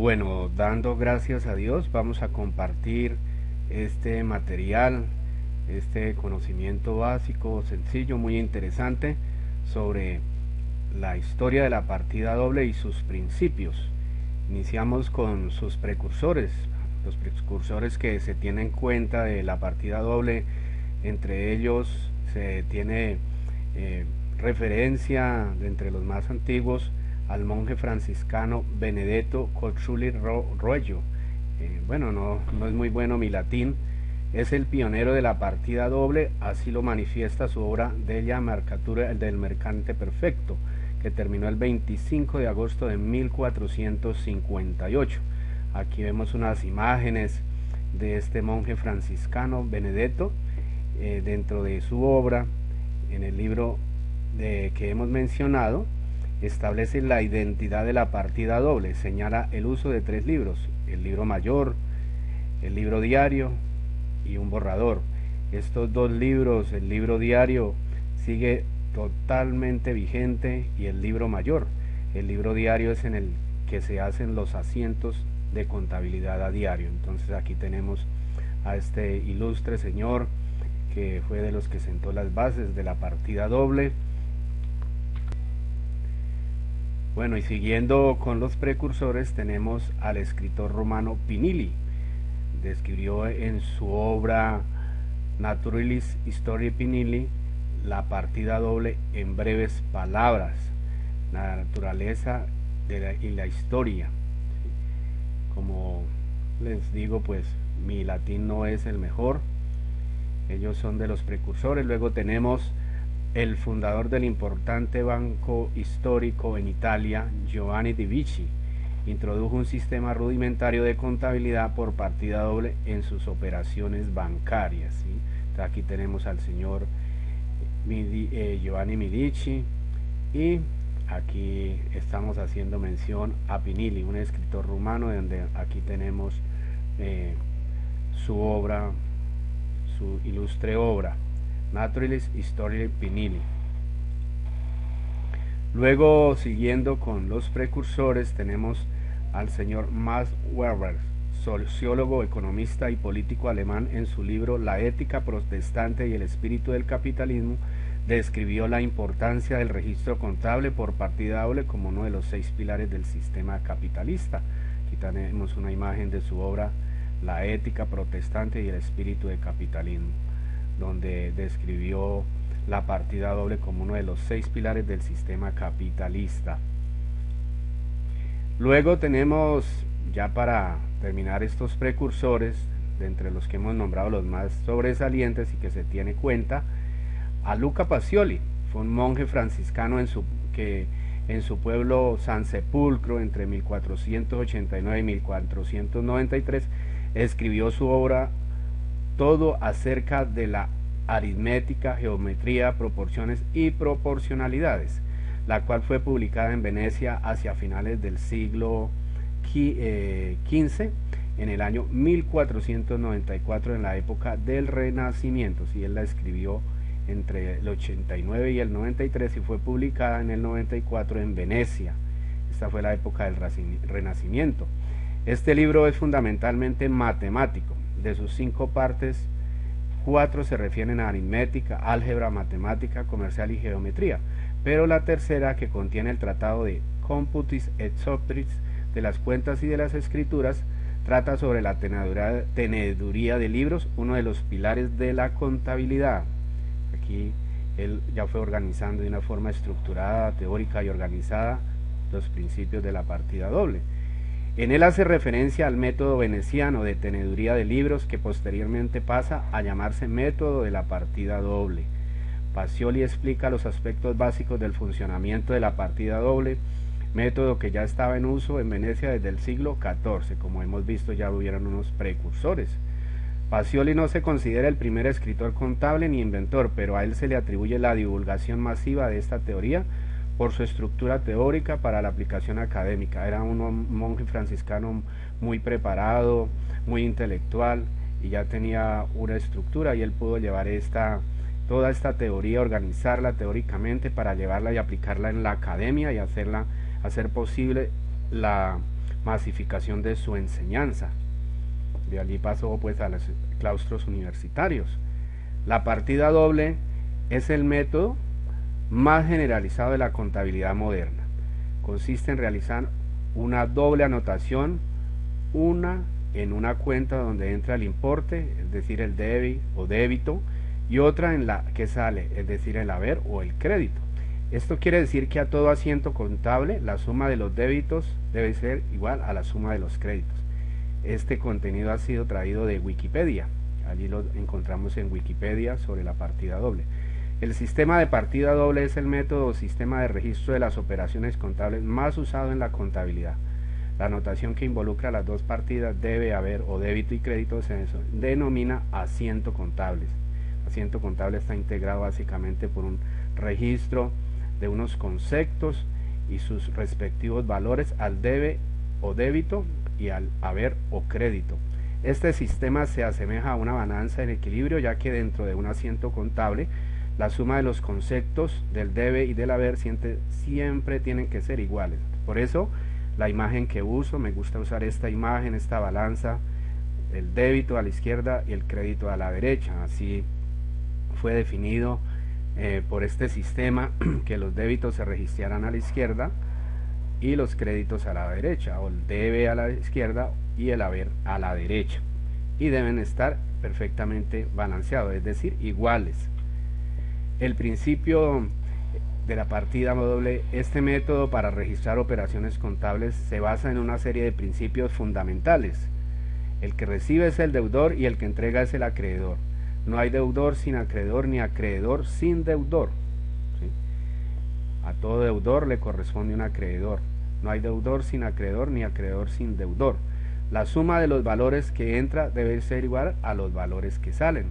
Bueno, dando gracias a Dios, vamos a compartir este material, este conocimiento básico, sencillo, muy interesante sobre la historia de la partida doble y sus principios. Iniciamos con sus precursores, los precursores que se tienen en cuenta de la partida doble. Entre ellos se tiene referencia de entre los más antiguos al monje franciscano Benedetto Cocciuli Roello. Bueno, no es muy bueno mi latín. Es el pionero de la partida doble, así lo manifiesta su obra Della Marcatura del Mercante Perfecto, que terminó el 25 de agosto de 1458. Aquí vemos unas imágenes de este monje franciscano Benedetto dentro de su obra. En el libro que hemos mencionado, establece la identidad de la partida doble, señala el uso de 3 libros: el libro mayor, el libro diario y un borrador. Estos 2 libros, el libro diario sigue totalmente vigente, y el libro mayor, el libro diario, es en el que se hacen los asientos de contabilidad a diario. Entonces aquí tenemos a este ilustre señor que fue de los que sentó las bases de la partida doble. Bueno, y siguiendo con los precursores, tenemos al escritor romano Pinili. Describió en su obra Naturalis Historiae Pinili la partida doble en breves palabras, la naturaleza y la historia. Como les digo, pues mi latín no es el mejor. Ellos son de los precursores. Luego tenemos el fundador del importante banco histórico en Italia, Giovanni Di Vici. Introdujo un sistema rudimentario de contabilidad por partida doble en sus operaciones bancarias, ¿sí? Entonces aquí tenemos al señor Giovanni Medici, y aquí estamos haciendo mención a Pinili, un escritor rumano, donde aquí tenemos su obra, su ilustre obra, Naturalis Historiae Pinili. Luego, siguiendo con los precursores, tenemos al señor Max Weber, sociólogo, economista y político alemán. En su libro La ética protestante y el espíritu del capitalismo, describió la importancia del registro contable por partida doble como uno de los 6 pilares del sistema capitalista. Aquí tenemos una imagen de su obra La ética protestante y el espíritu del capitalismo, donde describió la partida doble como uno de los 6 pilares del sistema capitalista. Luego tenemos, ya para terminar estos precursores, de entre los que hemos nombrado los más sobresalientes y que se tiene cuenta, a Luca Pacioli. Fue un monje franciscano que en su pueblo San Sepulcro, entre 1489 y 1493, escribió su obra Todo acerca de la aritmética, geometría, proporciones y proporcionalidades, la cual fue publicada en Venecia hacia finales del siglo XV, en el año 1494, en la época del Renacimiento. Si él la escribió entre el 89 y el 93 y fue publicada en el 94 en Venecia. Esta fue la época del Renacimiento. Este libro es fundamentalmente matemático. De sus 5 partes, 4 se refieren a aritmética, álgebra, matemática comercial y geometría, pero la tercera, que contiene el tratado de Computis et Subtris, de las cuentas y de las escrituras, trata sobre la teneduría de libros, uno de los pilares de la contabilidad. Aquí él ya fue organizando de una forma estructurada, teórica y organizada los principios de la partida doble. En él hace referencia al método veneciano de teneduría de libros, que posteriormente pasa a llamarse método de la partida doble. Pacioli explica los aspectos básicos del funcionamiento de la partida doble, método que ya estaba en uso en Venecia desde el siglo XIV. Como hemos visto, ya hubieron unos precursores. Pacioli no se considera el primer escritor contable ni inventor, pero a él se le atribuye la divulgación masiva de esta teoría por su estructura teórica para la aplicación académica. Era un monje franciscano muy preparado, muy intelectual, y ya tenía una estructura, y él pudo llevar toda esta teoría, organizarla teóricamente para llevarla y aplicarla en la academia y hacer posible la masificación de su enseñanza. De allí pasó pues a los claustros universitarios. La partida doble es el método más generalizado de la contabilidad moderna. Consiste en realizar una doble anotación, una en una cuenta donde entra el importe, es decir, el débito, y otra en la que sale, es decir, el haber o el crédito. Esto quiere decir que a todo asiento contable la suma de los débitos debe ser igual a la suma de los créditos. Este contenido ha sido traído de Wikipedia, allí lo encontramos en Wikipedia sobre la partida doble. El sistema de partida doble es el método o sistema de registro de las operaciones contables más usado en la contabilidad. La anotación que involucra las dos partidas, debe, haber o débito y crédito, se denomina asiento contable. Asiento contable está integrado básicamente por un registro de unos conceptos y sus respectivos valores al debe o débito y al haber o crédito. Este sistema se asemeja a una balanza en equilibrio, ya que dentro de un asiento contable la suma de los conceptos del debe y del haber siempre tienen que ser iguales. Por eso la imagen que uso, me gusta usar esta imagen, esta balanza, el débito a la izquierda y el crédito a la derecha. Así fue definido por este sistema, que los débitos se registraran a la izquierda y los créditos a la derecha, o el debe a la izquierda y el haber a la derecha, y deben estar perfectamente balanceados, es decir, iguales. El principio de la partida doble, este método para registrar operaciones contables se basa en una serie de principios fundamentales. El que recibe es el deudor y el que entrega es el acreedor. No hay deudor sin acreedor, ni acreedor sin deudor. ¿Sí? A todo deudor le corresponde un acreedor. No hay deudor sin acreedor, ni acreedor sin deudor. La suma de los valores que entra debe ser igual a los valores que salen.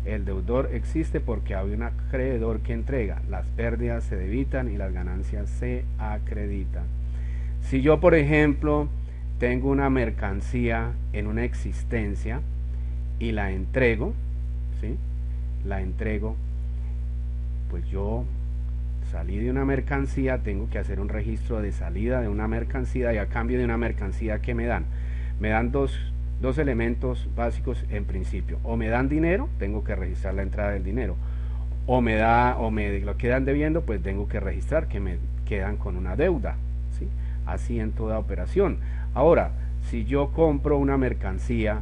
El deudor existe porque hay un acreedor que entrega. Las pérdidas se debitan y las ganancias se acreditan. Si yo, por ejemplo, tengo una mercancía en una existencia y la entrego, ¿sí? La entrego, pues yo salí de una mercancía, tengo que hacer un registro de salida de una mercancía, y a cambio de una mercancía, ¿qué me dan? Me dan dos elementos básicos en principio. O me dan dinero, tengo que registrar la entrada del dinero, o me lo quedan debiendo, pues tengo que registrar que me quedan con una deuda, ¿sí? Así en toda operación. Ahora, si yo compro una mercancía,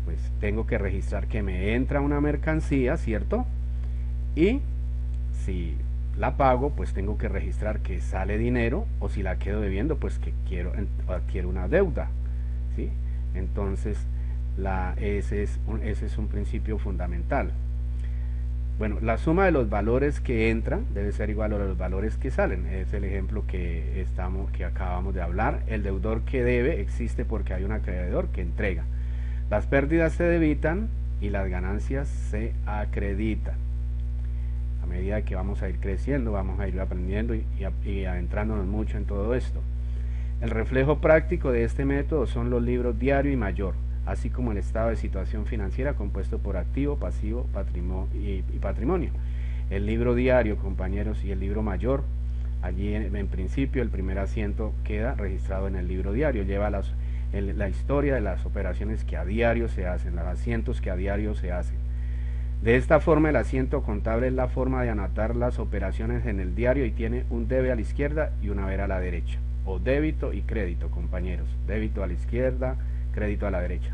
pues tengo que registrar que me entra una mercancía, ¿cierto? Y si la pago, pues tengo que registrar que sale dinero, o si la quedo debiendo, pues que adquiero una deuda, ¿sí? Entonces ese es un principio fundamental. Bueno, la suma de los valores que entran debe ser igual a los valores que salen. Es el ejemplo que acabamos de hablar. El deudor que debe existe porque hay un acreedor que entrega. Las pérdidas se debitan y las ganancias se acreditan. A medida que vamos a ir creciendo, vamos a ir aprendiendo y adentrándonos mucho en todo esto. El reflejo práctico de este método son los libros diario y mayor, así como el estado de situación financiera compuesto por activo, pasivo, y patrimonio. El libro diario, compañeros, y el libro mayor, allí en principio el primer asiento queda registrado en el libro diario, lleva la historia de las operaciones que a diario se hacen, los asientos que a diario se hacen. De esta forma, el asiento contable es la forma de anotar las operaciones en el diario y tiene un debe a la izquierda y un haber a la derecha, o débito y crédito, compañeros, débito a la izquierda, crédito a la derecha.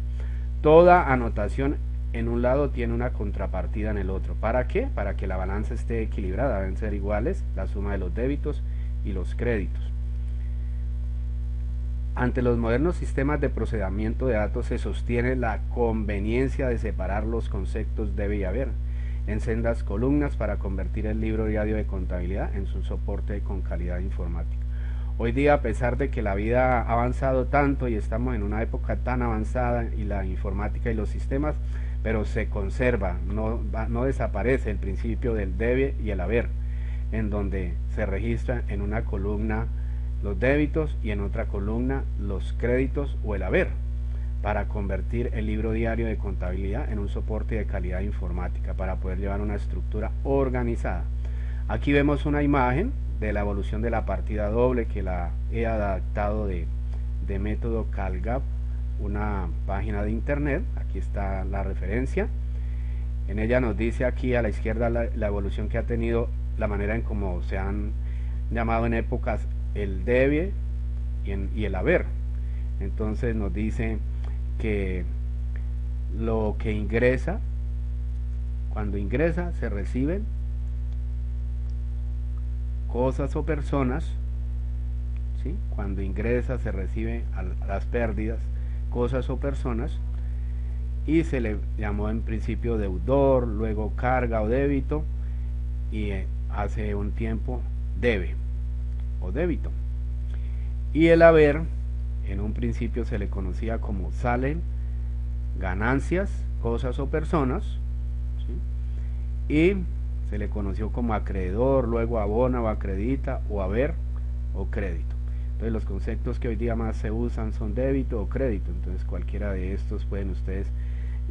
Toda anotación en un lado tiene una contrapartida en el otro. ¿Para qué? Para que la balanza esté equilibrada, deben ser iguales la suma de los débitos y los créditos. Ante los modernos sistemas de procesamiento de datos se sostiene la conveniencia de separar los conceptos debe y haber en sendas columnas para convertir el libro diario de contabilidad en su soporte con calidad informática. Hoy día, a pesar de que la vida ha avanzado tanto y estamos en una época tan avanzada y la informática y los sistemas, pero se conserva, no desaparece el principio del debe y el haber, en donde se registra en una columna los débitos y en otra columna los créditos o el haber, para convertir el libro diario de contabilidad en un soporte de calidad informática para poder llevar una estructura organizada. Aquí vemos una imagen de la evolución de la partida doble, que la he adaptado de de método CalGAP, una página de internet. Aquí está la referencia. En ella nos dice aquí a la izquierda la evolución que ha tenido, la manera en cómo se han llamado en épocas el debe y el haber. Entonces nos dice que lo que ingresa, cuando ingresa se reciben cosas o personas, ¿sí? Cuando ingresa se reciben a las pérdidas, cosas o personas, y se le llamó en principio deudor, luego carga o débito, y hace un tiempo debe o débito. Y el haber, en un principio se le conocía como salen ganancias, cosas o personas, ¿sí? Y se le conoció como acreedor, luego abona o acredita, o haber o crédito. Entonces los conceptos que hoy día más se usan son débito o crédito. Entonces cualquiera de estos pueden ustedes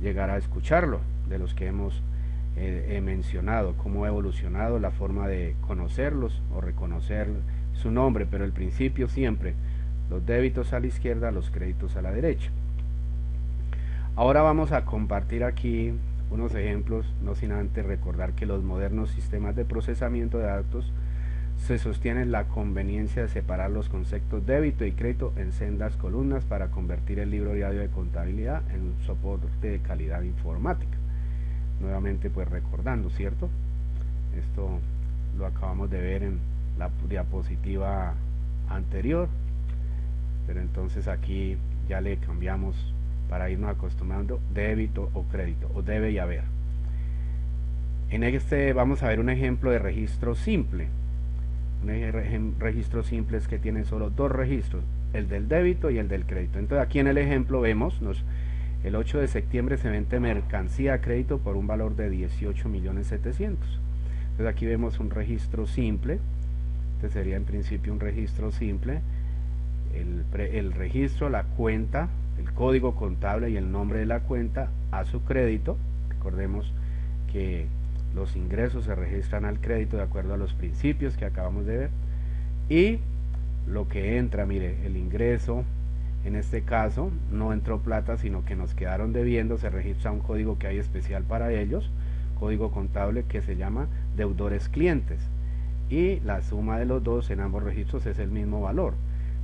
llegar a escucharlo, de los que hemos mencionado, cómo ha evolucionado la forma de conocerlos o reconocer su nombre, pero el principio siempre, los débitos a la izquierda, los créditos a la derecha. Ahora vamos a compartir aquí unos ejemplos, no sin antes recordar que los modernos sistemas de procesamiento de datos se sostienen la conveniencia de separar los conceptos débito y crédito en sendas columnas para convertir el libro diario de contabilidad en un soporte de calidad informática. Nuevamente pues recordando, ¿cierto? Esto lo acabamos de ver en la diapositiva anterior, pero entonces aquí ya le cambiamos para irnos acostumbrando débito o crédito, o debe y haber. En este vamos a ver un ejemplo de registro simple. Un registro simple es que tiene solo dos registros, el del débito y el del crédito. Entonces aquí en el ejemplo vemos, el 8 de septiembre se vende mercancía a crédito por un valor de 18.700.000. Entonces aquí vemos un registro simple. Este sería en principio un registro simple. El registro, la cuenta, el código contable y el nombre de la cuenta a su crédito. Recordemos que los ingresos se registran al crédito de acuerdo a los principios que acabamos de ver, y lo que entra, mire, el ingreso, en este caso no entró plata sino que nos quedaron debiendo, se registra un código que hay especial para ellos, código contable que se llama deudores clientes, y la suma de los dos en ambos registros es el mismo valor,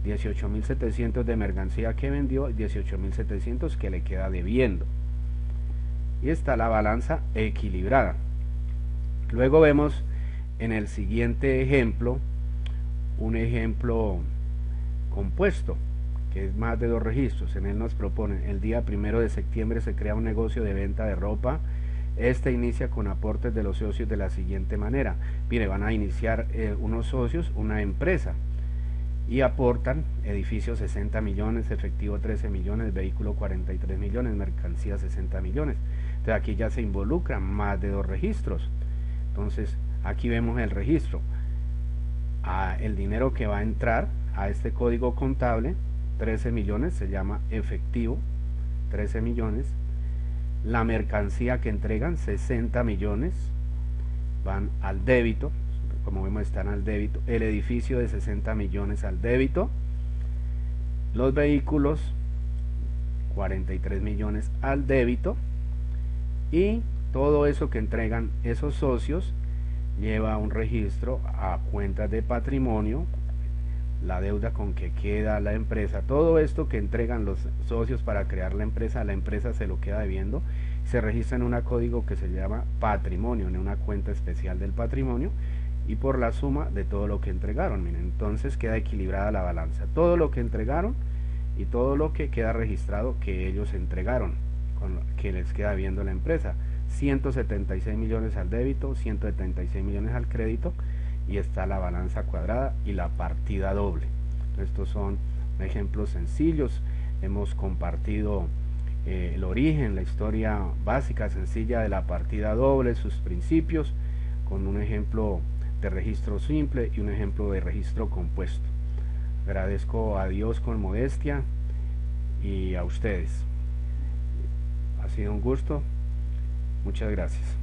18.700 de mercancía que vendió, 18.700 que le queda debiendo, y está la balanza equilibrada. Luego vemos en el siguiente ejemplo un ejemplo compuesto que es más de dos registros. En él nos proponen: el día 1 de septiembre se crea un negocio de venta de ropa. Este inicia con aportes de los socios de la siguiente manera. Mire, van a iniciar unos socios, una empresa, y aportan edificio 60 millones, efectivo 13 millones, vehículo 43 millones, mercancía 60 millones. Entonces aquí ya se involucran más de dos registros. Entonces aquí vemos el registro, el dinero que va a entrar a este código contable, 13 millones, se llama efectivo, 13 millones, la mercancía que entregan, 60 millones, van al débito, como vemos están al débito, el edificio de 60 millones al débito, los vehículos, 43 millones al débito, y todo eso que entregan esos socios lleva un registro a cuentas de patrimonio, la deuda con que queda la empresa, todo esto que entregan los socios para crear la empresa se lo queda debiendo, se registra en un código que se llama patrimonio, en una cuenta especial del patrimonio, y por la suma de todo lo que entregaron. Miren, entonces queda equilibrada la balanza, todo lo que entregaron y todo lo que queda registrado que ellos entregaron, con lo que les queda debiendo la empresa. 176 millones al débito, 176 millones al crédito, y está la balanza cuadrada y la partida doble. Estos son ejemplos sencillos. Hemos compartido el origen, la historia básica, sencilla de la partida doble, sus principios, con un ejemplo de registro simple y un ejemplo de registro compuesto. Agradezco a Dios con modestia y a ustedes. Ha sido un gusto. Muchas gracias.